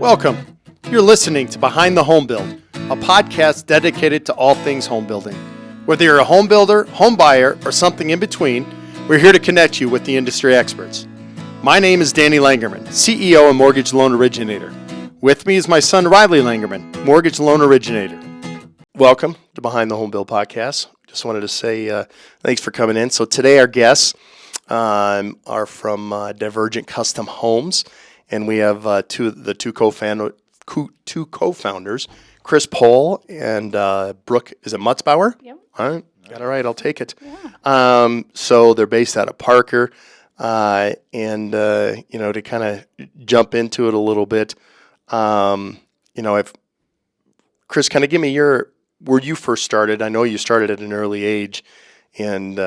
Welcome. You're listening to Behind the Home Build, a podcast dedicated to all things home building. Whether you're a home builder, home buyer, or something in between, we're here to connect you with the industry experts. My name is Danny Langerman, CEO and mortgage loan originator. With me is my son Riley Langerman, mortgage loan originator. Welcome to Behind the Home Build podcast. Just wanted to say thanks for coming in. So today our guests are from Divergent Custom Homes, and we have two co-founders, Chris Pohl and Brooke. Is it Mutzbauer? Yep. All right, got it right. I'll take it. Yeah. So they're based out of Parker, and to kind of jump into it a little bit, if Chris, kind of give me where you first started. I know you started at an early age, and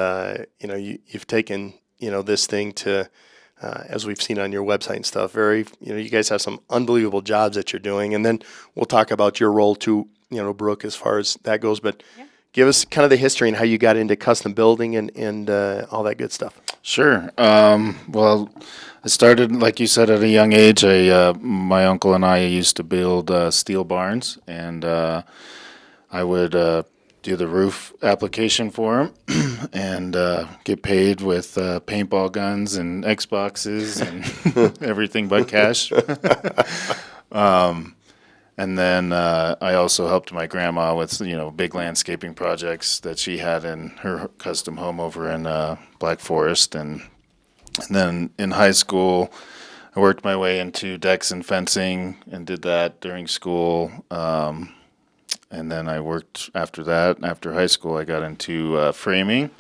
you've taken this thing to, as we've seen on your website and stuff. You guys have some unbelievable jobs that you're doing, and then we'll talk about your role too, Brooke, as far as that goes. But give us kind of the history and how you got into custom building and all that good stuff. Sure. Well, I started, like you said, at a young age. My uncle and I used to build steel barns, and I would do the roof application for him and get paid with paintball guns and Xboxes and everything but cash. And then I also helped my grandma with, big landscaping projects that she had in her custom home over in Black Forest. And then in high school, I worked my way into decks and fencing and did that during school. And then I worked after that. After high school, I got into framing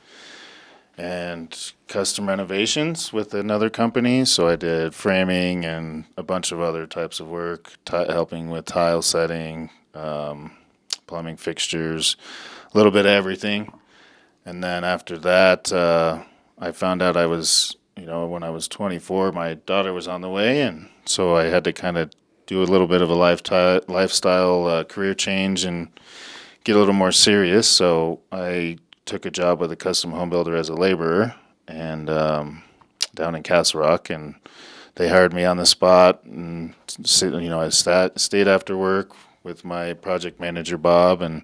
and custom renovations with another company. So I did framing and a bunch of other types of work, helping with tile setting, plumbing fixtures, a little bit of everything. And then after that, I found out when I was 24, my daughter was on the way. And so I had to kind of do a little bit of a lifestyle career change and get a little more serious. So I took a job with a custom home builder as a laborer and down in Castle Rock, and they hired me on the spot. And I stayed after work with my project manager Bob and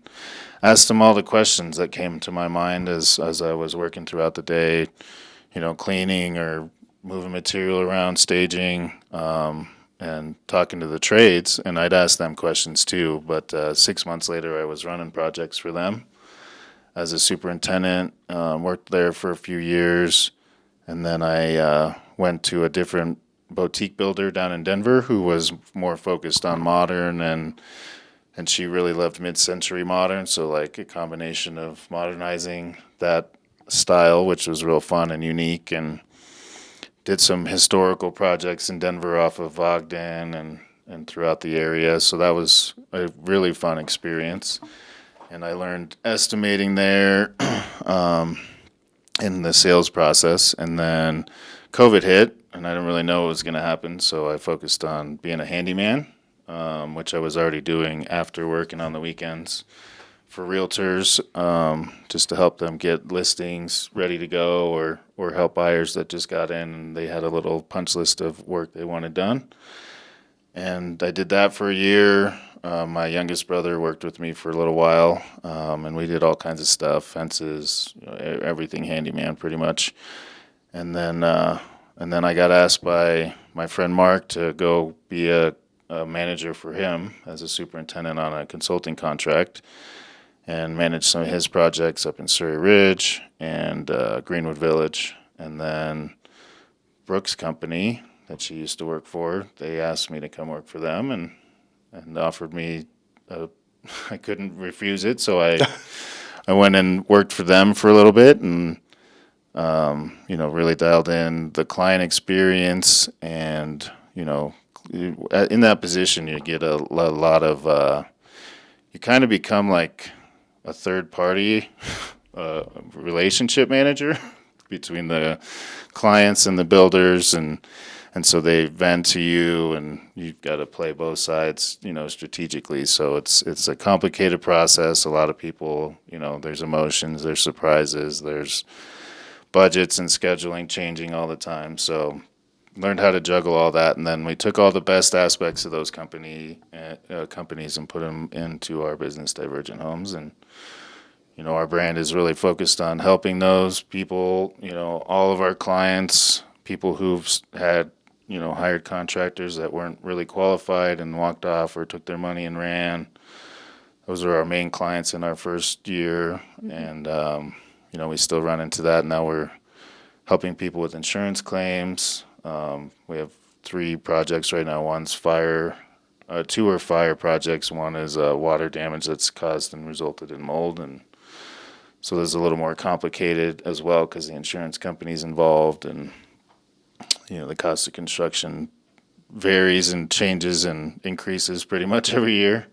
asked him all the questions that came to my mind as I was working throughout the day, cleaning or moving material around, staging, and talking to the trades. And I'd ask them questions too. But 6 months later, I was running projects for them as a superintendent, worked there for a few years, and then I went to a different boutique builder down in Denver who was more focused on modern, and she really loved mid-century modern, so like a combination of modernizing that style, which was real fun and unique, and did some historical projects in Denver off of Ogden and throughout the area, so that was a really fun experience. And I learned estimating there in the sales process. And then COVID hit, and I didn't really know what was going to happen, so I focused on being a handyman, which I was already doing after work and on the weekends for realtors, just to help them get listings ready to go or help buyers that just got in and they had a little punch list of work they wanted done. And I did that for a year. My youngest brother worked with me for a little while, and we did all kinds of stuff, fences, everything handyman pretty much. And then I got asked by my friend Mark to go be a manager for him as a superintendent on a consulting contract and manage some of his projects up in Surrey Ridge and Greenwood Village. And then Brooke's company that she used to work for, they asked me to come work for them and offered me, I couldn't refuse it, so I went and worked for them for a little bit and, really dialed in the client experience. And, in that position, you get a lot of, you kind of become like a third party relationship manager between the clients and the builders, and so they vent to you, and you've got to play both sides, strategically. So it's a complicated process. A lot of people, there's emotions, there's surprises, there's budgets and scheduling changing all the time. So learned how to juggle all that, and then we took all the best aspects of those companies and put them into our business, Divergent Homes. And our brand is really focused on helping those people, all of our clients, people who've had, hired contractors that weren't really qualified and walked off or took their money and ran. Those are our main clients in our first year. And, we still run into that. Now we're helping people with insurance claims. We have 3 projects right now. One's fire, 2 are fire projects. One is water damage that's caused and resulted in mold. And so there's a little more complicated as well because the insurance company's involved, and the cost of construction varies and changes and increases pretty much every year.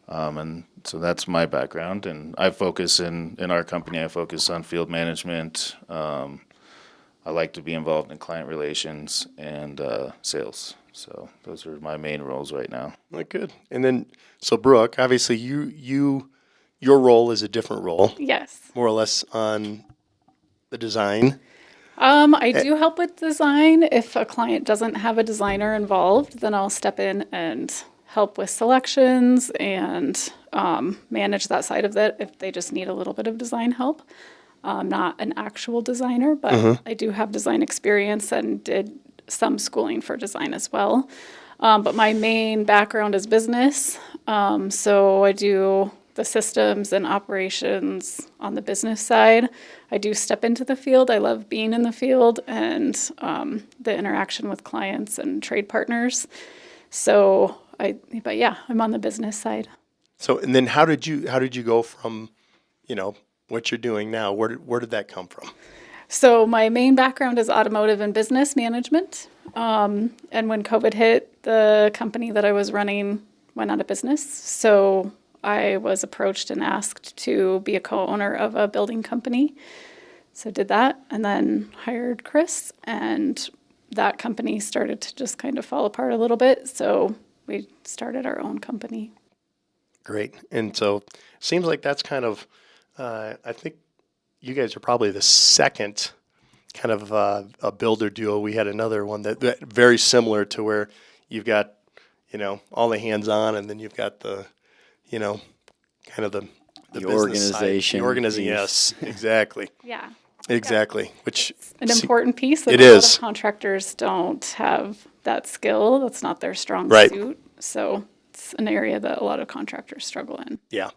And so that's my background, and I focus in our company. I focus on field management. I like to be involved in client relations and sales. So those are my main roles right now. Like good. And then, so Brooke, obviously your role is a different role, Yes. more or less on the design. I do help with design. If a client doesn't have a designer involved, then I'll step in and help with selections and manage that side of it if they just need a little bit of design help. I'm not an actual designer, but I do have design experience and did some schooling for design as well. But my main background is business. So I do the systems and operations on the business side. I do step into the field. I love being in the field and the interaction with clients and trade partners. But yeah, I'm on the business side. So, and then how did you go from, what you're doing now? Where did that come from? So my main background is automotive and business management. And when COVID hit, the company that I was running went out of business. So I was approached and asked to be a co-owner of a building company. So did that and then hired Chris, and that company started to just kind of fall apart a little bit. So we started our own company. Great. And so it seems like that's kind of, I think you guys are probably the second kind of a builder duo. We had another one that very similar to where you've got, all the hands on, and then you've got the, kind of the organization. The organization, yes, exactly. Yeah. Exactly. Which An important piece that it a lot is. of contractors don't have that skill. That's not their strong Right. suit. So it's an area that a lot of contractors struggle in. Yeah.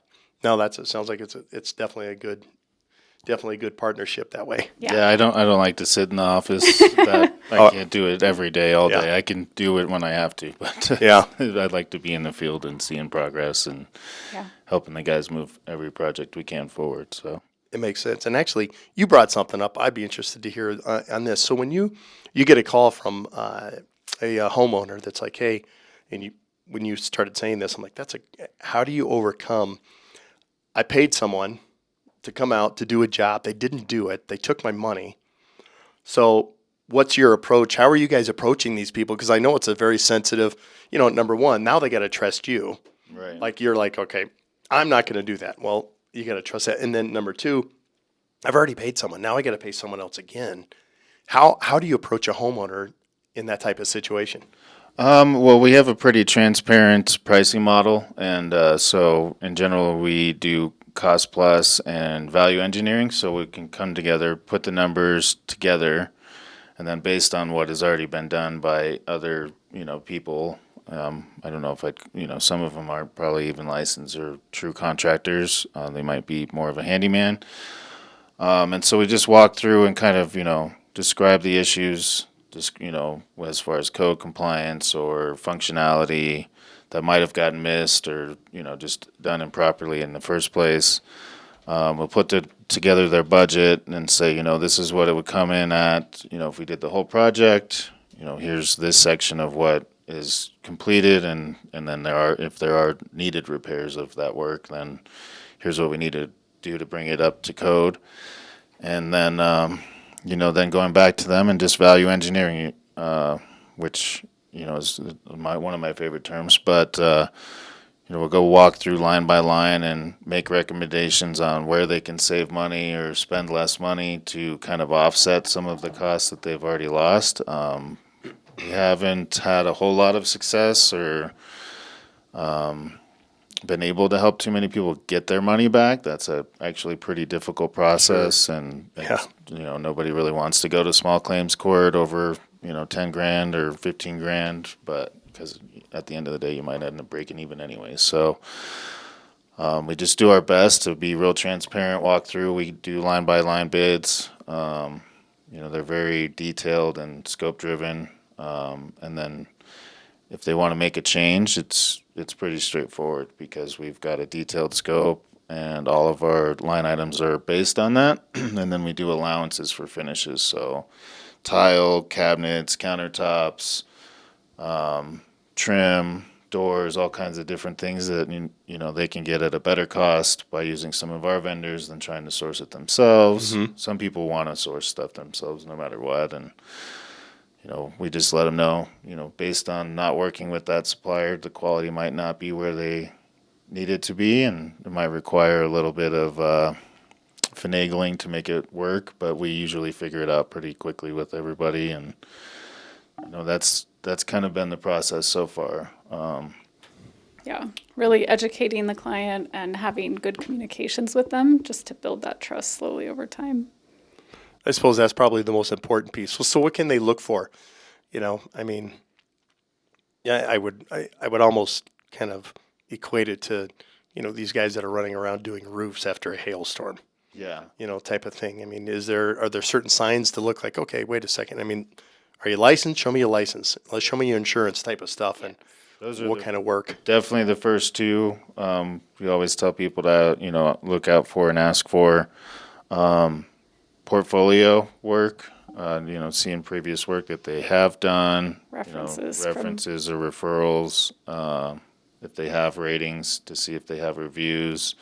No, it sounds like it's definitely a good partnership that way. Yeah, I don't like to sit in the office. I can't do it every day, all Yeah. day. I can do it when I have to, but Yeah. I'd like to be in the field and seeing progress and Yeah. helping the guys move every project we can forward. So It makes sense. And actually, you brought something up. I'd be interested to hear on this. So when you get a call from a homeowner that's like, hey, and when you started saying this, I'm like, how do you overcome? I paid someone to come out to do a job. They didn't do it. They took my money. So what's your approach? How are you guys approaching these people? Because I know it's a very sensitive, number one, now they got to trust you. right. Like you're like, okay, I'm not going to do that. Well, you got to trust that. And then number two, I've already paid someone. Now I got to pay someone else again. How do you approach a homeowner in that type of situation? Well, we have a pretty transparent pricing model, and so in general, we do cost plus and value engineering, so we can come together, put the numbers together, and then based on what has already been done by other, people. I don't know if some of them aren't probably even licensed or true contractors. They might be more of a handyman. And so we just walk through and kind of, describe the issues, just, as far as code compliance or functionality that might have gotten missed or, just done improperly in the first place. We'll put together their budget and say, this is what it would come in at, if we did the whole project, here's this section of what is completed, and then if there are needed repairs of that work, then here's what we need to do to bring it up to code. And then, then going back to them and just value engineering, which, is one of my favorite terms. But, we'll go walk through line by line and make recommendations on where they can save money or spend less money to kind of offset some of the costs that they've already lost. We haven't had a whole lot of success or been able to help too many people get their money back. That's a actually pretty difficult process, and nobody really wants to go to small claims court over 10 grand or 15 grand, but because at the end of the day you might end up breaking even anyway. So we just do our best to be real transparent, walk through. We do line by line bids. They're very detailed and scope driven, and then if they want to make a change, it's pretty straightforward because we've got a detailed scope and all of our line items are based on that. And then we do allowances for finishes. So tile, cabinets, countertops, trim, doors, all kinds of different things that they can get at a better cost by using some of our vendors than trying to source it themselves. Some people want to source stuff themselves no matter what, and we just let them know, based on not working with that supplier, the quality might not be where they need it to be, and it might require a little bit of finagling to make it work, but we usually figure it out pretty quickly with everybody, and that's kind of been the process so far. Yeah, really educating the client and having good communications with them just to build that trust slowly over time. I suppose that's probably the most important piece. So what can they look for? I would almost kind of equate it to, these guys that are running around doing roofs after a hailstorm. Yeah. Type of thing. I mean, are there certain signs to look like, okay, wait a second. I mean, are you licensed? Show me your license. Let's show me your insurance type of stuff and Those are what kind of work. Definitely the first two. We always tell people to, look out for and ask for. Portfolio work, seeing previous work that they have done, References or referrals, if they have ratings, to see if they have reviews.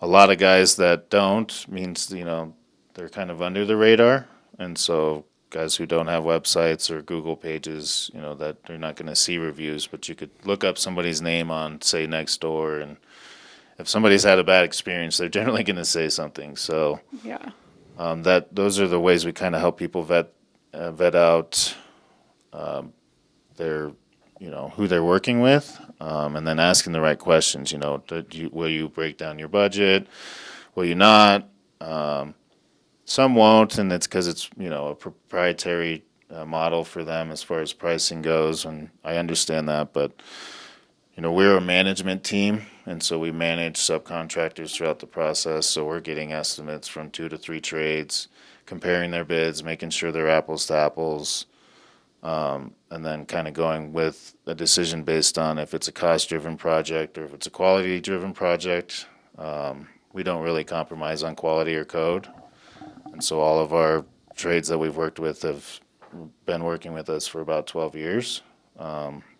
A lot of guys that don't means, they're kind of under the radar. And so guys who don't have websites or Google pages, that they're not going to see reviews, but you could look up somebody's name on, say, Nextdoor, and if somebody's had a bad experience, they're generally going to say something. So Yeah. Those are the ways we kind of help people vet out their who they're working with, and then asking the right questions. Will you break down your budget? Will you not? Some won't, and it's because it's a proprietary model for them as far as pricing goes, and I understand that, but we're a management team, and so we manage subcontractors throughout the process. So we're getting estimates from 2 to 3 trades, comparing their bids, making sure they're apples to apples, and then kind of going with a decision based on if it's a cost-driven project or if it's a quality-driven project. We don't really compromise on quality or code, and so all of our trades that we've worked with have been working with us for about 12 years.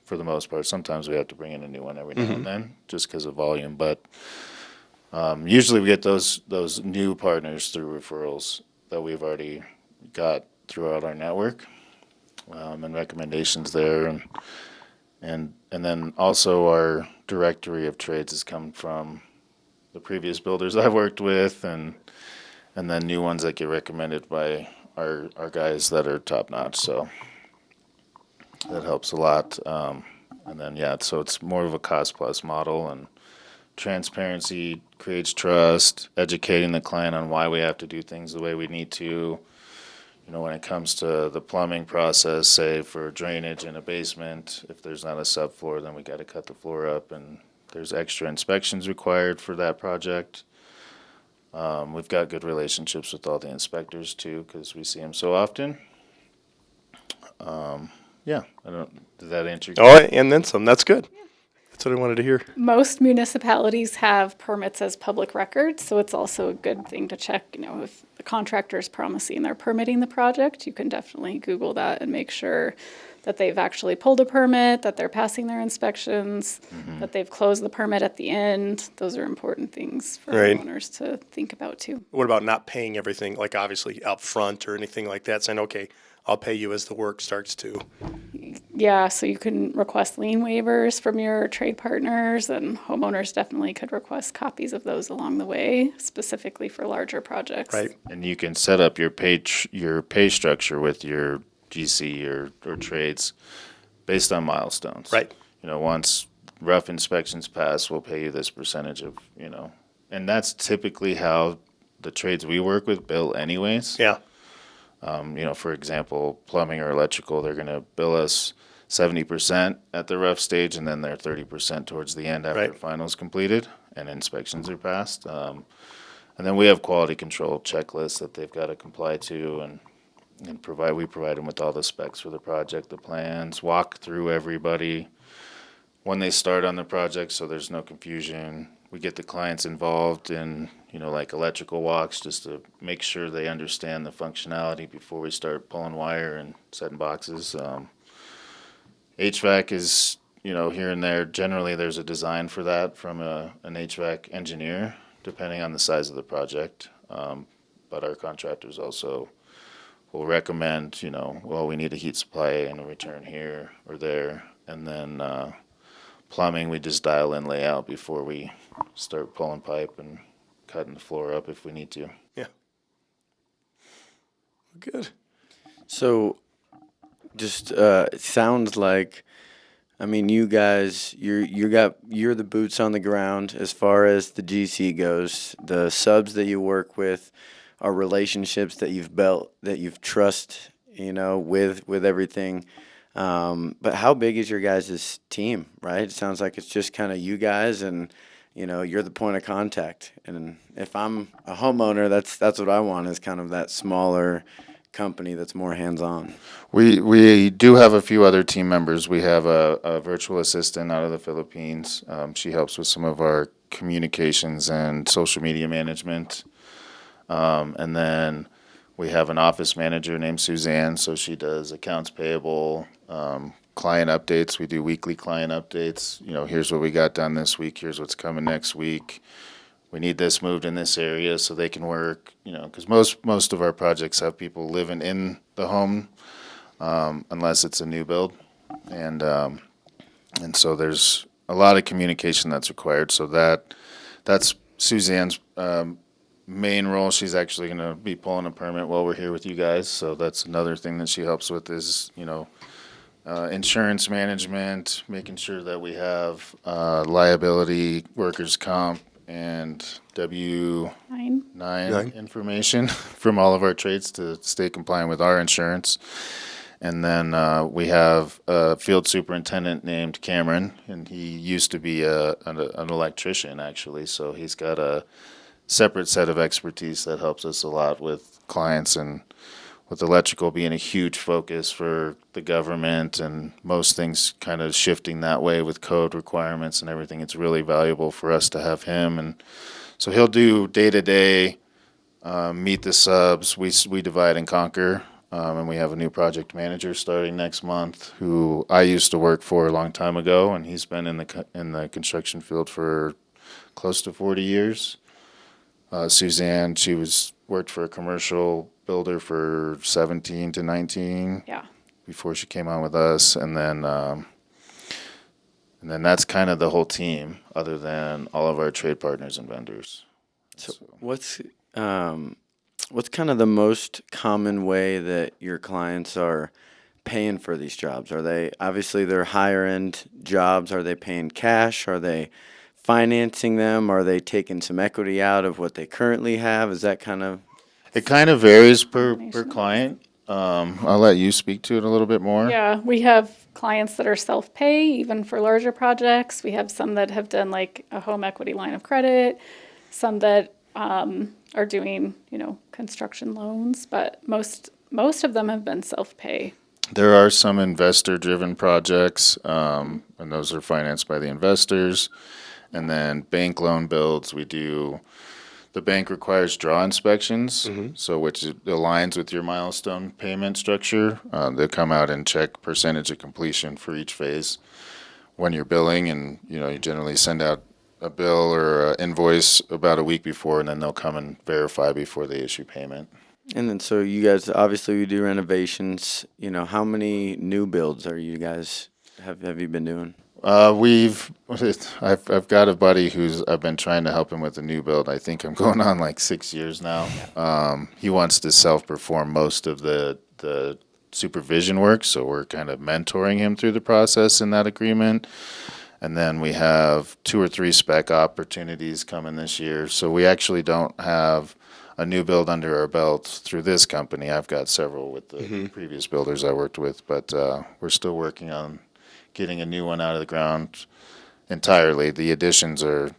For the most part. Sometimes we have to bring in a new one every now and then just because of volume, but usually we get those new partners through referrals that we've already got throughout our network, and recommendations there, and then also our directory of trades has come from the previous builders I've worked with, and then new ones that get recommended by our guys that are top notch. So that helps a lot. And then, so it's more of a cost plus model, and transparency creates trust, educating the client on why we have to do things the way we need to. When it comes to the plumbing process, say for drainage in a basement, if there's not a subfloor, then we got to cut the floor up, and there's extra inspections required for that project. We've got good relationships with all the inspectors too, because we see them so often. Did that answer your question? Oh, and then some. That's good. That's what I wanted to hear. Most municipalities have permits as public records, so it's also a good thing to check, if the contractor is promising they're permitting the project, you can definitely Google that and make sure that they've actually pulled a permit, that they're passing their inspections, that they've closed the permit at the end. Those are important things for owners to think about too. What about not paying everything, like obviously up front or anything like that, saying, okay, I'll pay you as the work starts to. Yeah, so you can request lien waivers from your trade partners, and homeowners definitely could request copies of those along the way, specifically for larger projects. Right. And you can set up your pay structure with your GC or trades based on milestones. Right. Once rough inspections pass, we'll pay you this percentage of, and that's typically how the trades we work with bill anyways. Yeah. For example, plumbing or electrical, they're going to bill us 70% at the rough stage, and then they're 30% towards the end after Right. the final's completed and inspections are passed. And then we have quality control checklists that they've got to comply to, and we provide them with all the specs for the project, the plans, walk through everybody when they start on the project so there's no confusion. We get the clients involved in, like electrical walks just to make sure they understand the functionality before we start pulling wire and setting boxes. HVAC is, here and there. Generally, there's a design for that from an HVAC engineer, depending on the size of the project. But our contractors also will recommend, we need a heat supply and a return here or there. And then plumbing, we just dial in layout before we start pulling pipe and cutting the floor up if we need to. Yeah. Good. So, just it sounds like, you guys, you're the boots on the ground as far as the GC goes. The subs that you work with are relationships that you've built, that you've trust, with everything. But how big is your guys' team, right? It sounds like it's just kind of you guys and, you're the point of contact. And if I'm a homeowner, that's what I want, is kind of that smaller company that's more hands-on. We do have a few other team members. We have a virtual assistant out of the Philippines. She helps with some of our communications and social media management. And then we have an office manager named Suzanne, so she does accounts payable, client updates. We do weekly client updates. Here's what we got done this week. Here's what's coming next week. We need this moved in this area so they can work, because most of our projects have people living in the home, unless it's a new build. And so there's a lot of communication that's required. So that's Suzanne's main role. She's actually going to be pulling a permit while we're here with you guys. So that's another thing that she helps with is, insurance management, making sure that we have liability, workers' comp, and W-9 information from all of our trades to stay compliant with our insurance. And then we have a field superintendent named Cameron, and he used to be an electrician, actually. So he's got a separate set of expertise that helps us a lot with clients, and with electrical being a huge focus for the government and most things kind of shifting that way with code requirements and everything, it's really valuable for us to have him. And so he'll do day-to-day, meet the subs. We divide and conquer, and we have a new project manager starting next month who I used to work for a long time ago, and he's been in the construction field for close to 40 years. Suzanne, she worked for a commercial builder for 17 to 19 before she came on with us, and then that's kind of the whole team, other than all of our trade partners and vendors. So what's kind of the most common way that your clients are paying for these jobs? Are they, obviously they're higher end jobs, are they paying cash? Are they financing them? Are they taking some equity out of what they currently have? Is that kind of... It kind of varies per client. I'll let you speak to it a little bit more. Yeah, we have clients that are self-pay, even for larger projects. We have some that have done like a home equity line of credit, some that are doing, construction loans, but most of them have been self-pay. There are some investor-driven projects, and those are financed by the investors. And then bank loan builds, the bank requires draw inspections, so which aligns with your milestone payment structure. They'll come out and check percentage of completion for each phase when you're billing, and you generally send out a bill or an invoice about a week before, and then they'll come and verify before they issue payment. And then so you guys, obviously we do renovations. How many new builds are you guys, have you been doing? I've got a buddy I've been trying to help him with a new build. I think I'm going on like 6 years now. He wants to self-perform most of the supervision work, so we're kind of mentoring him through the process in that agreement. And then we have 2 or 3 spec opportunities coming this year. So we actually don't have a new build under our belt through this company. I've got several with the previous builders I worked with, but we're still working on getting a new one out of the ground entirely. The additions are,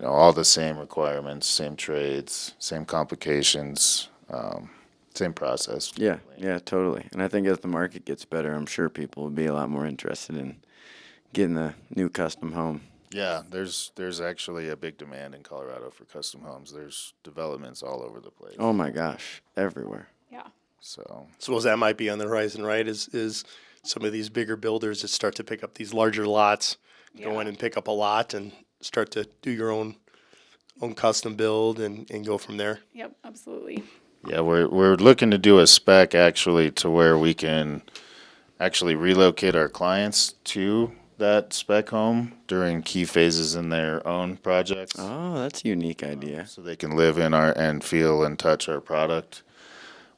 all the same requirements, same trades, same complications, same process. Yeah, yeah, totally. And I think as the market gets better, I'm sure people will be a lot more interested in getting a new custom home. Yeah, there's actually a big demand in Colorado for custom homes. There's developments all over the place. Oh my gosh, everywhere. Yeah. So Suppose that might be on the horizon, right? Is some of these bigger builders that start to pick up these larger lots, go in and pick up a lot and start to do your own custom build and go from there. Yep, absolutely. yeah, we're looking to do a spec actually to where we can actually relocate our clients to that spec home during key phases in their own projects. Oh, that's a unique idea. So they can live in our and feel and touch our product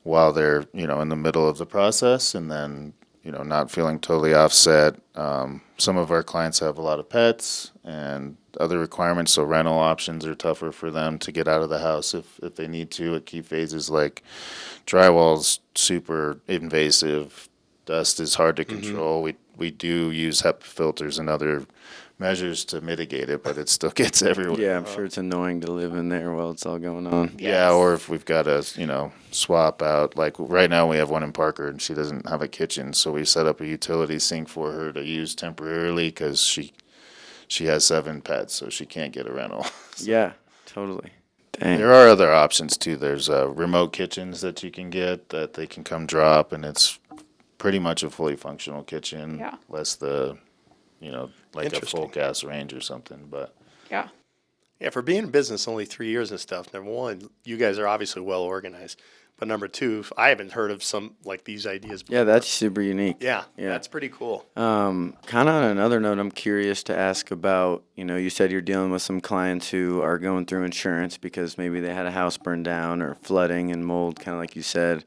while they're in the middle of the process, and then not feeling totally offset. Some of our clients have a lot of pets and other requirements, so rental options are tougher for them to get out of the house if they need to at key phases, like drywall's super invasive, dust is hard to control. We do use HEPA filters and other measures to mitigate it, but it still gets everywhere. Yeah, I'm sure it's annoying to live in there while it's all going on. Yeah, or if we've got to, swap out, like right now we have one in Parker and she doesn't have a kitchen, so we set up a utility sink for her to use temporarily because she has 7 pets, so she can't get a rental. Yeah, totally. Dang. There are other options too. There's remote kitchens that you can get that they can come drop, and it's pretty much a fully functional kitchen, Yeah. less the, like a Interesting. full gas range or something, but. Yeah. Yeah, for being in business only 3 years and stuff, number one, you guys are obviously well organized. But number two, I haven't heard of some like these ideas before. Yeah, that's super unique. Yeah, Yeah. that's pretty cool. Kind of on another note, I'm curious to ask about, you said you're dealing with some clients who are going through insurance because maybe they had a house burned down or flooding and mold, kind of like you said.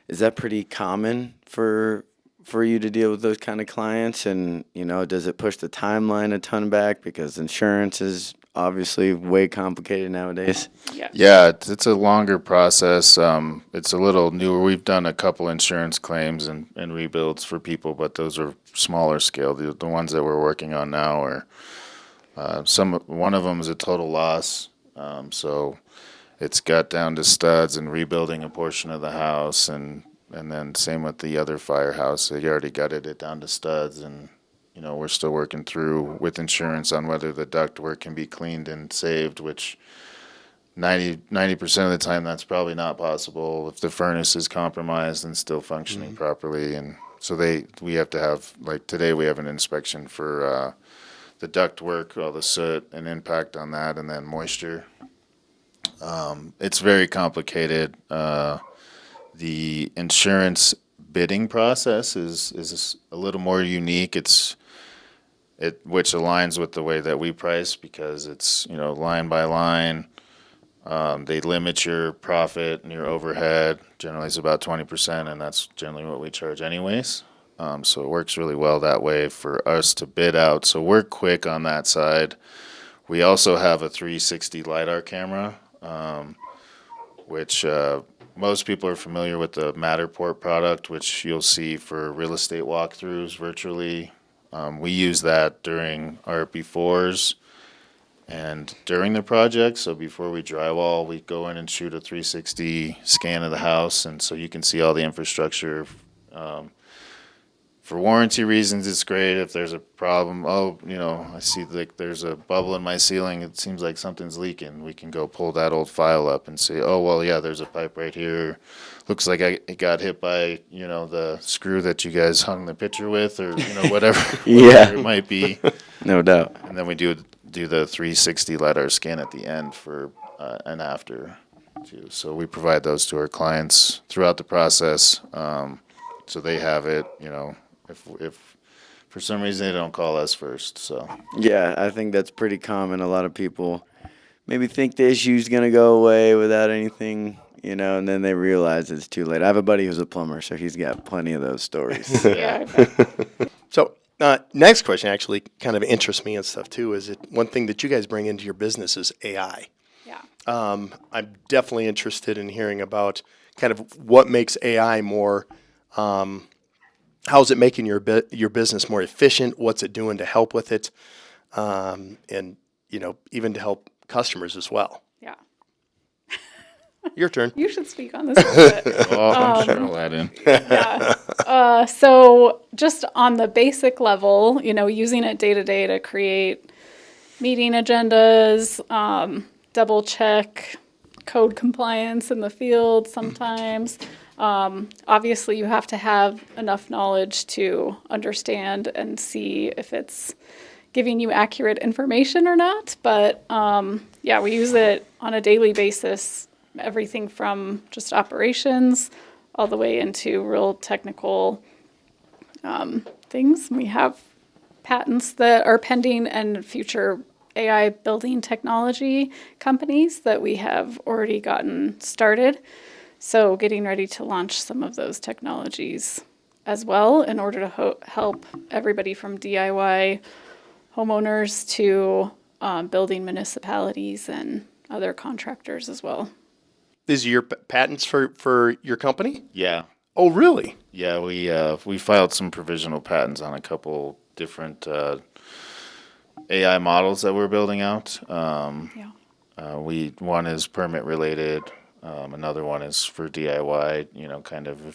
Is that pretty common for you to deal with those kind of clients? And, does it push the timeline a ton back because insurance is obviously way complicated nowadays? Yeah. Yeah, it's a longer process. It's a little newer. We've done a couple insurance claims and rebuilds for people, but those are smaller scale. The ones that we're working on now are one of them is a total loss. So it's got down to studs and rebuilding a portion of the house, and then same with the other firehouse. They already gutted it down to studs, and we're still working through with insurance on whether the ductwork can be cleaned and saved, which 90% of the time that's probably not possible if the furnace is compromised and still functioning properly. And so we have to have, like today we have an inspection for the ductwork, all the soot and impact on that, and then moisture. It's very complicated. The insurance bidding process is a little more unique. Which aligns with the way that we price because it's line by line. They limit your profit and your overhead. Generally, it's about 20%, and that's generally what we charge anyways. So it works really well that way for us to bid out. So we're quick on that side. We also have a 360 LiDAR camera, which most people are familiar with the Matterport product, which you'll see for real estate walkthroughs virtually. We use that during our befores and during the project. So before we drywall, we go in and shoot a 360 scan of the house, and so you can see all the infrastructure. For warranty reasons, it's great. If there's a problem, I see like there's a bubble in my ceiling. It seems like something's leaking. We can go pull that old file up and say, oh, well, yeah, there's a pipe right here. Looks like it got hit by, the screw that you guys hung the picture with, or, whatever, Yeah. whatever it might be. No doubt. And then we do the 360 LiDAR scan at the end for and after, too. So we provide those to our clients throughout the process, so they have it, if for some reason they don't call us first. So Yeah, I think that's pretty common. A lot of people maybe think the issue's going to go away without anything, you know, and then they realize it's too late. I have a buddy who's a plumber, so he's got plenty of those stories. Yeah. I bet. So, next question actually kind of interests me and stuff too. Is it one thing that you guys bring into your business is AI? Yeah. I'm definitely interested in hearing about kind of what makes AI more. How's it making your business more efficient? What's it doing to help with it? And even to help customers as well. Yeah. Your turn. You should speak on this a little bit. Oh, I'm sure I'll add in. Yeah. So just on the basic level, using it day to day to create meeting agendas, double check code compliance in the field sometimes. Obviously, you have to have enough knowledge to understand and see if it's giving you accurate information or not. But yeah, we use it on a daily basis, everything from just operations all the way into real technical things. We have patents that are pending and future AI building technology companies that we have already gotten started. So getting ready to launch some of those technologies as well in order to help everybody from DIY homeowners to building municipalities and other contractors as well. Is your patents for your company? Yeah. Oh, really? Yeah, we filed some provisional patents on a couple different AI models that we're building out. Yeah. One is permit related. Another one is for DIY. Kind of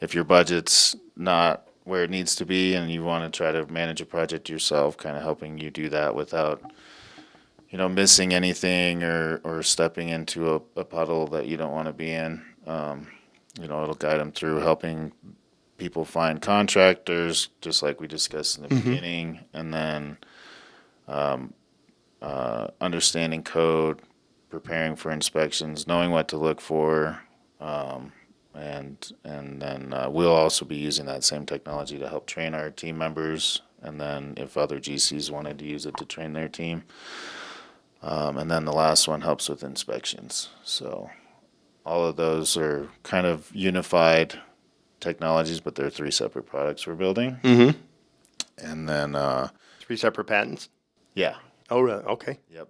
if your budget's not where it needs to be and you want to try to manage a project yourself, kind of helping you do that without missing anything or stepping into a puddle that you don't want to be in. It'll guide them through helping people find contractors, just like we discussed in the beginning, and then understanding code, preparing for inspections, knowing what to look for, and then we'll also be using that same technology to help train our team members, and then if other GCs wanted to use it to train their team. And then the last one helps with inspections. So all of those are kind of unified technologies, but they're 3 separate products we're building. Mm-hmm. And then, 3 separate patents? yeah. Oh, really? Okay. Yep.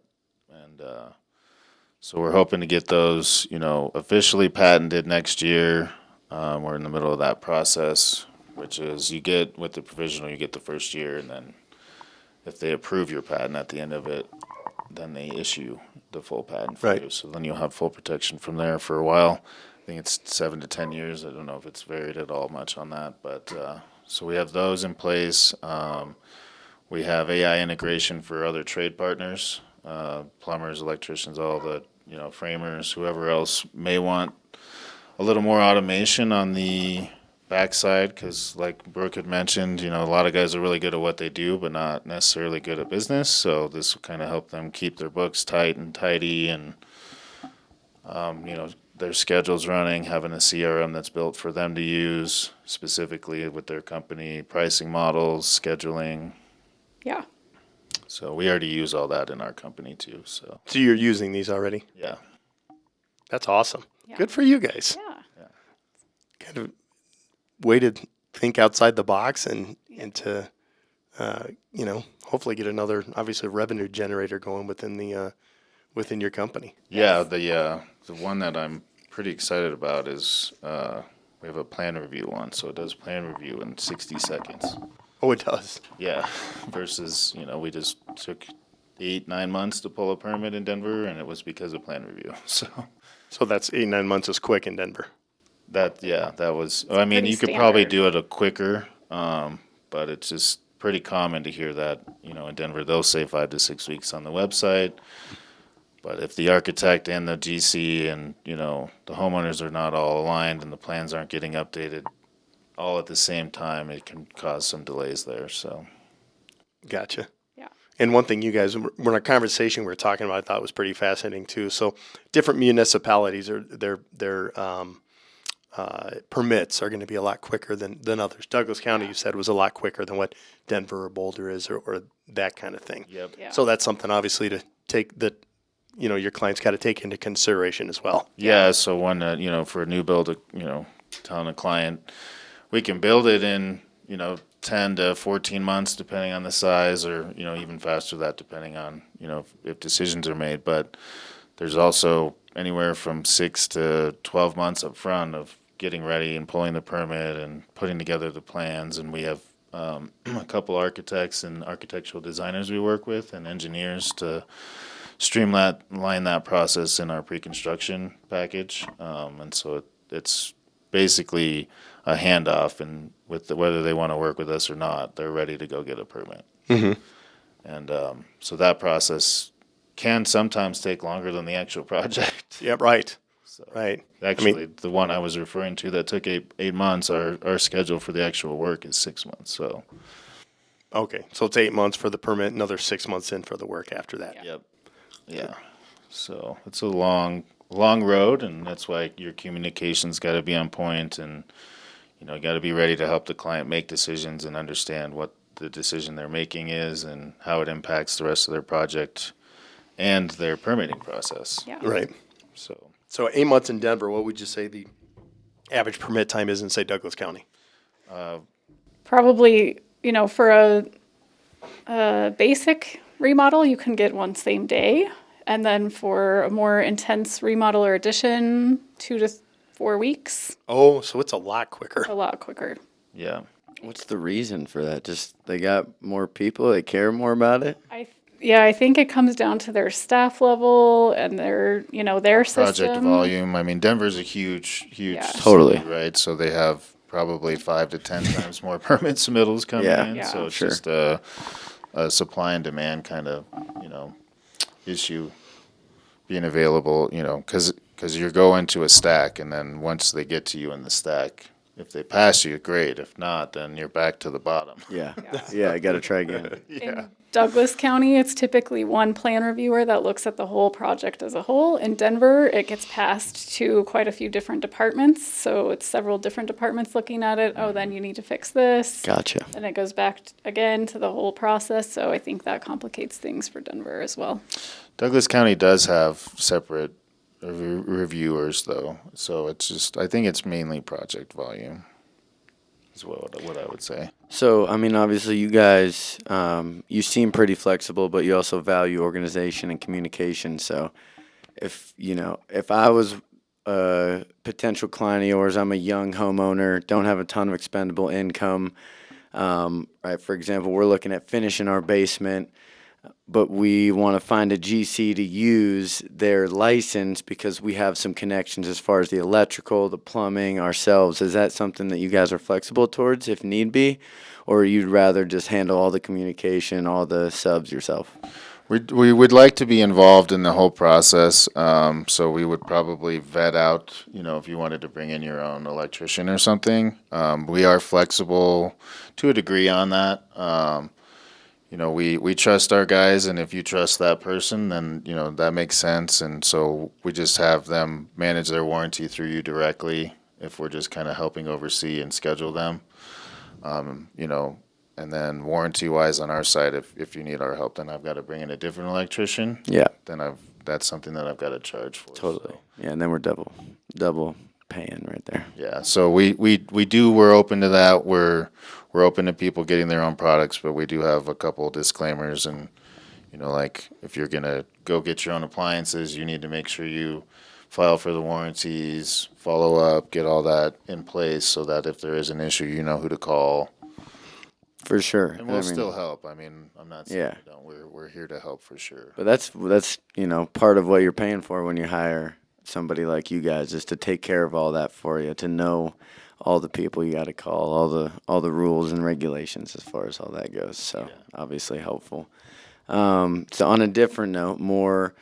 And so we're hoping to get those, officially patented next year. We're in the middle of that process, which is with the provisional, you get the first year, and then if they approve your patent at the end of it, then they issue the full patent for Right. you. So then you'll have full protection from there for a while. I think it's 7 to 10 years. I don't know if it's varied at all much on that, but so we have those in place. We have AI integration for other trade partners, plumbers, electricians, all the framers, whoever else may want a little more automation on the backside, because like Brooke had mentioned, a lot of guys are really good at what they do, but not necessarily good at business. So this will kind of help them keep their books tight and tidy, and their schedules running, having a CRM that's built for them to use specifically with their company, pricing models, scheduling. Yeah. So we already use all that in our company too. So So you're using these already? yeah. That's awesome. Yeah. Good for you guys. Yeah. Kind of way to think outside the box and to, hopefully get another, obviously, revenue generator going within your company. Yeah, the one that I'm pretty excited about is we have a plan review one, so it does plan review in 60 seconds. Oh, it does. Yeah, versus we just took 8-9 months to pull a permit in Denver, and it was because of plan review. So that's 8-9 months is quick in Denver. That was. I mean, pretty you could probably standard. do it quicker, but it's just pretty common to hear that in Denver they'll say 5 to 6 weeks on the website. But if the architect and the GC and the homeowners are not all aligned and the plans aren't getting updated all at the same time, it can cause some delays there. So Gotcha. Yeah. And one thing you guys, in a conversation we were talking about, I thought was pretty fascinating too. So different municipalities are their permits are going to be a lot quicker than others. Douglas County, you said, was a lot quicker than what Denver or Boulder is, or that kind of thing. yep. Yeah. So that's something obviously to take that your client's got to take into consideration as well. Yeah, so one that, for a new build, telling a client, we can build it in, 10 to 14 months, depending on the size, or, even faster than that, depending on, if decisions are made. But there's also anywhere from 6 to 12 months up front of getting ready and pulling the permit and putting together the plans. And we have a couple architects and architectural designers we work with and engineers to streamline that process in our pre-construction package. And so it's basically a handoff, and whether they want to work with us or not, they're ready to go get a permit. And so that process can sometimes take longer than the actual project. Yeah, right. So Right. actually, the one I was referring to that took eight months, our schedule for the actual work is 6 months. So Okay. So it's 8 months for the permit, another 6 months in for the work after that. yep, yeah. So it's a long road, and that's why your communication's got to be on point, and you got to be ready to help the client make decisions and understand what the decision they're making is and how it impacts the rest of their project and their permitting process. Yeah. Right. So 8 months in Denver, what would you say the average permit time is in, say, Douglas County? Probably, for a basic remodel, you can get one same day. And then for a more intense remodel or addition, 2 to 4 weeks, Oh, so it's a lot quicker. a lot quicker. yeah, What's the reason for that? Just they got more people, they care more about it? I think it comes down to their staff level and their system. project volume. I mean, Denver's a huge Yeah. city, Totally. right? So they have probably 5 to 10 times more permit submittals coming Yeah. in. Yeah. So it's Sure. just a supply and demand kind of issue being available. Because you're going to a stack, and then once they get to you in the stack, if they pass you, great. If not, then you're back to the bottom. Yeah. Yeah, I got to try again. In Douglas County, it's typically one plan reviewer that looks at the whole project as a whole. In Denver, it gets passed to quite a few different departments. So it's several different departments looking at it. Oh, then you need to fix this. Gotcha. And it goes back again to the whole process. So I think that complicates things for Denver as well. Douglas County does have separate reviewers, though. So it's just, I think it's mainly project volume is what I would say. So, I mean, obviously, you guys, you seem pretty flexible, but you also value organization and communication. So, if I was a potential client of yours, I'm a young homeowner, don't have a ton of expendable income. Right? For example, we're looking at finishing our basement, but we want to find a GC to use their license because we have some connections as far as the electrical, the plumbing, ourselves. Is that something that you guys are flexible towards if need be? Or you'd rather just handle all the communication, all the subs yourself? We would like to be involved in the whole process, so we would probably vet out, if you wanted to bring in your own electrician or something. We are flexible to a degree on that. We trust our guys, and if you trust that person, then, that makes sense. And so we just have them manage their warranty through you directly if we're just kind of helping oversee and schedule them. And then warranty-wise on our side, if you need our help, then I've got to bring in a different electrician. Yeah, Then that's something that I've got to charge for. totally. So, Yeah, and then we're double paying right there. yeah, so we're open to that. We're open to people getting their own products, but we do have a couple disclaimers, and like if you're gonna go get your own appliances, you need to make sure you file for the warranties, follow up, get all that in place so that if there is an issue, you know who to call. For sure. And we'll still help. I mean, I'm not saying Yeah. we don't. We're here to help for sure. But that's part of what you're paying for when you hire somebody like you guys is to take care of all that for you, to know all the people you got to call, all the rules and regulations as far as all that goes. So obviously helpful. So on a different note, more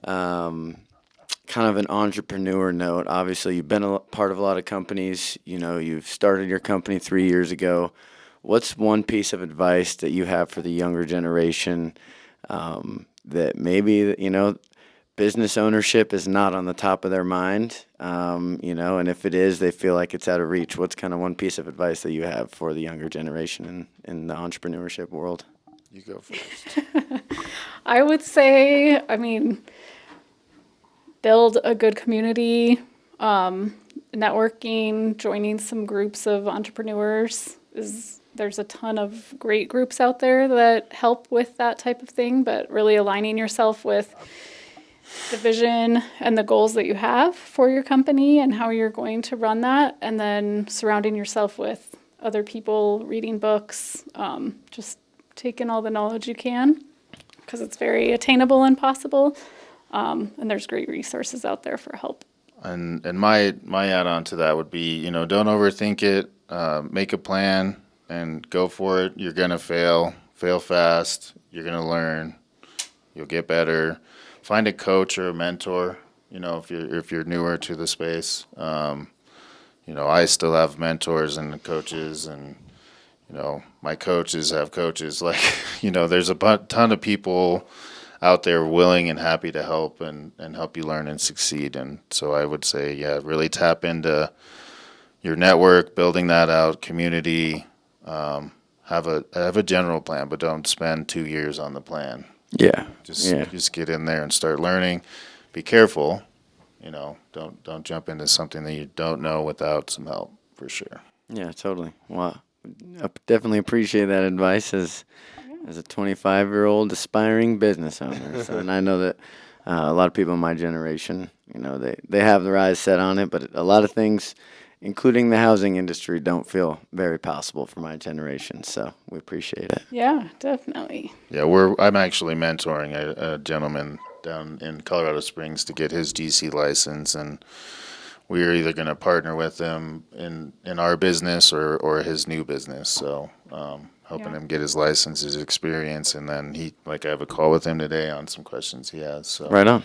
kind of an entrepreneur note. Obviously, you've been a part of a lot of companies. You've started your company 3 years ago. What's one piece of advice that you have for the younger generation that maybe, business ownership is not on the top of their mind, and if it is, they feel like it's out of reach? What's kind of one piece of advice that you have for the younger generation in the entrepreneurship world? You go first. I would say, build a good community, networking, joining some groups of entrepreneurs. There's a ton of great groups out there that help with that type of thing, but really aligning yourself with the vision and the goals that you have for your company and how you're going to run that, and then surrounding yourself with other people, reading books, just taking all the knowledge you can, because it's very attainable and possible. And there's great resources out there for help. And my add-on to that would be, don't overthink it. Make a plan and go for it. You're gonna fail fast. You're gonna learn. You'll get better. Find a coach or a mentor. If you're newer to the space. I still have mentors and coaches, and my coaches have coaches. Like, there's a ton of people out there willing and happy to help and help you learn and succeed. And so I would say, really tap into your network, building that out, community. Have a general plan, but don't spend 2 years on the plan. Yeah. Just get in there and start learning. Be careful. Don't jump into something that you don't know without some help, for sure. Yeah, totally. Wow. I definitely appreciate that advice as a 25-year-old aspiring business owner. So, and I know that a lot of people in my generation, they have their eyes set on it, but a lot of things, including the housing industry, don't feel very possible for my generation. So we appreciate it. Yeah, definitely. Yeah, I'm actually mentoring a gentleman down in Colorado Springs to get his GC license, and we are either going to partner with him in our business or his new business. So helping him get his license, his experience, and then I have a call with him today on some questions he has. So Right on.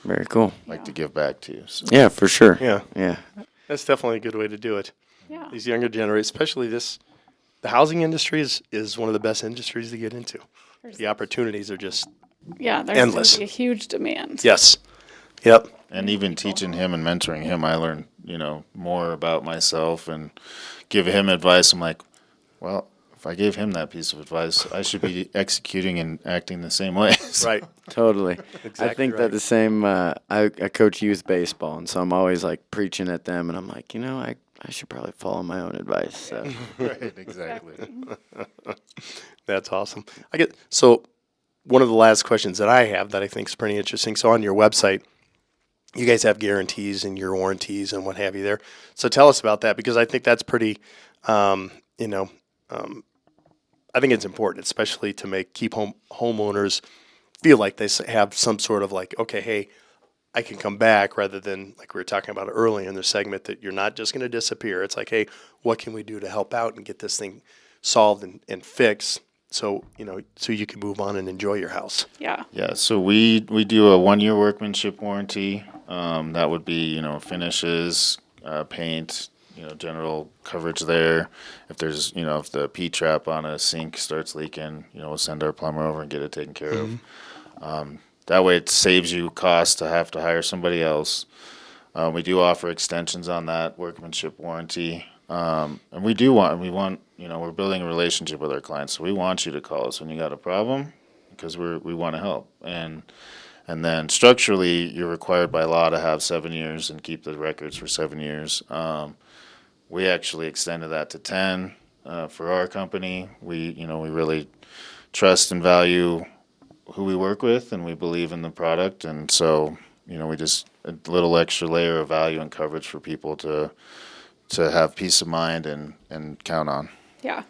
Very cool. to give back to you. So. Yeah, for sure. Yeah. Yeah. That's definitely a good way to do it. Yeah. These younger generations, especially the housing industry is one of the best industries to get into. The opportunities are just Yeah, there's endless. going to be a huge demand. yes. Yep. And even teaching him and mentoring him, I learned, more about myself and give him advice. I'm like, well, if I gave him that piece of advice, I should be executing and acting the same way. So- Right. Totally. Exactly I think right. that the same, I coach youth baseball, and so I'm always preaching at them, and I'm like, I should probably follow my own advice. So Right, exactly. That's awesome. So one of the last questions that I have that I think is pretty interesting. So on your website, you guys have guarantees and your warranties and what have you there. So tell us about that, because I think that's pretty, I think it's important, especially to keep homeowners feel like they have some sort of okay, hey, I can come back, rather than like we were talking about earlier in the segment, that you're not just going to disappear. It's like, hey, what can we do to help out and get this thing solved and fixed, so you can move on and enjoy your house. Yeah. Yeah, so we do a 1-year workmanship warranty. That would be, finishes, paint, general coverage there. If there's, if the P-trap on a sink starts leaking, we'll send our plumber over and get it taken care of. That way it saves you cost to have to hire somebody else. We do offer extensions on that workmanship warranty. And we want, we're building a relationship with our clients. So we want you to call us when you got a problem, because we want to help. And then structurally, you're required by law to have 7 years and keep the records for 7 years. We actually extended that to 10 for our company. We really trust and value who we work with, and we believe in the product. And so, we just a little extra layer of value and coverage for people to have peace of mind and count on. Yeah.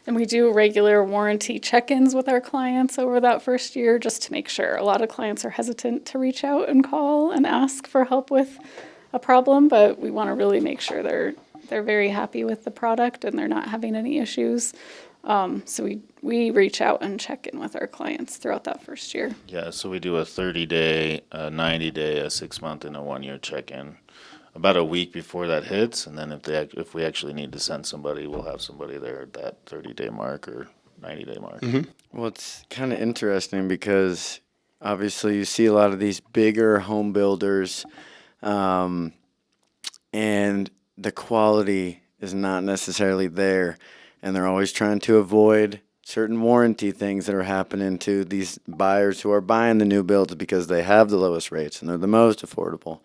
And we do regular warranty check-ins with our clients over that first year, just to make sure. A lot of clients are hesitant to reach out and call and ask for help with a problem, but we want to really make sure they're very happy with the product and they're not having any issues. So we reach out and check in with our clients throughout that first year. Yeah, so we do a 30-day, a 90-day, a 6-month, and a 1-year check-in about a week before that hits, and then if we actually need to send somebody, we'll have somebody there at that 30-day mark or 90-day mark. Well, it's kind of interesting because obviously you see a lot of these bigger home builders, and the quality is not necessarily there, and they're always trying to avoid certain warranty things that are happening to these buyers who are buying the new builds because they have the lowest rates and they're the most affordable.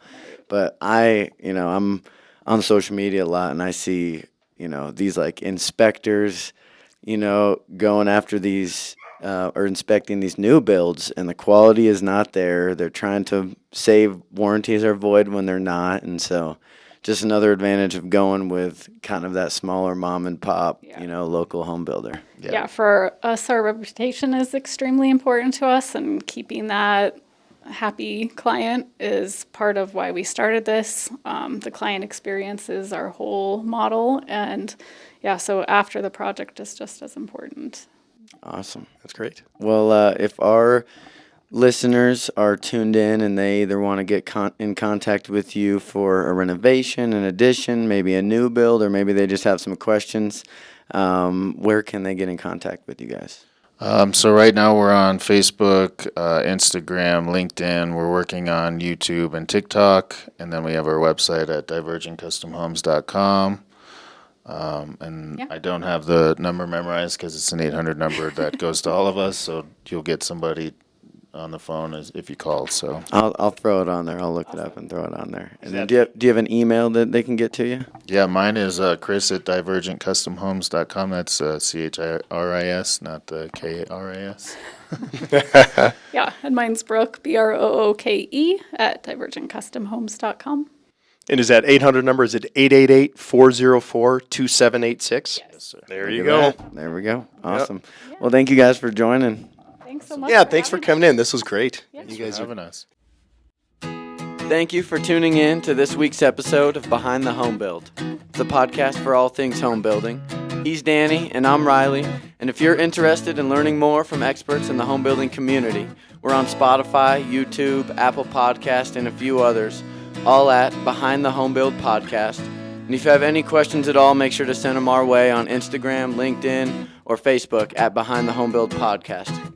But I'm on social media a lot, and I see, these like inspectors, going after these or inspecting these new builds, and the quality is not there. They're trying to say warranties are void when they're not, and so just another advantage of going with kind of that smaller mom and pop, local home builder. Yeah, for us, our reputation is extremely important to us, and keeping that happy client is part of why we started this. The client experience is our whole model, and so after the project is just as important. Awesome. That's great. Well, if our listeners are tuned in and they either want to get in contact with you for a renovation, an addition, maybe a new build, or maybe they just have some questions, where can they get in contact with you guys? So right now we're on Facebook, Instagram, LinkedIn. We're working on YouTube and TikTok, and then we have our website at divergentcustomhomes.com. I don't have the number memorized because it's an 800 number that goes to all of us, so you'll get somebody on the phone if you call. So I'll throw it on there. I'll look it up and throw it on there. And then do you have an email that they can get to you? Yeah, mine is Chris at divergentcustomhomes.com. That's CHRIS, not the KRAS. Yeah, and mine's Brooke, BROOKE, at divergentcustomhomes.com. And is that 800 number, is it 888-404-2786? Yes, sir. There you Look go. at that. There we go. Awesome. Well, thank you guys for joining. Thanks so much. Yeah, thanks for coming in. This was great. Thanks You guys for are having us. Thank you for tuning in to this week's episode of Behind the Home Build, the podcast for all things home building. He's Danny, and I'm Riley. And if you're interested in learning more from experts in the home building community, we're on Spotify, YouTube, Apple Podcast, and a few others, all at Behind the Home Build Podcast. And if you have any questions at all, make sure to send them our way on Instagram, LinkedIn, or Facebook at Behind the Home Build Podcast.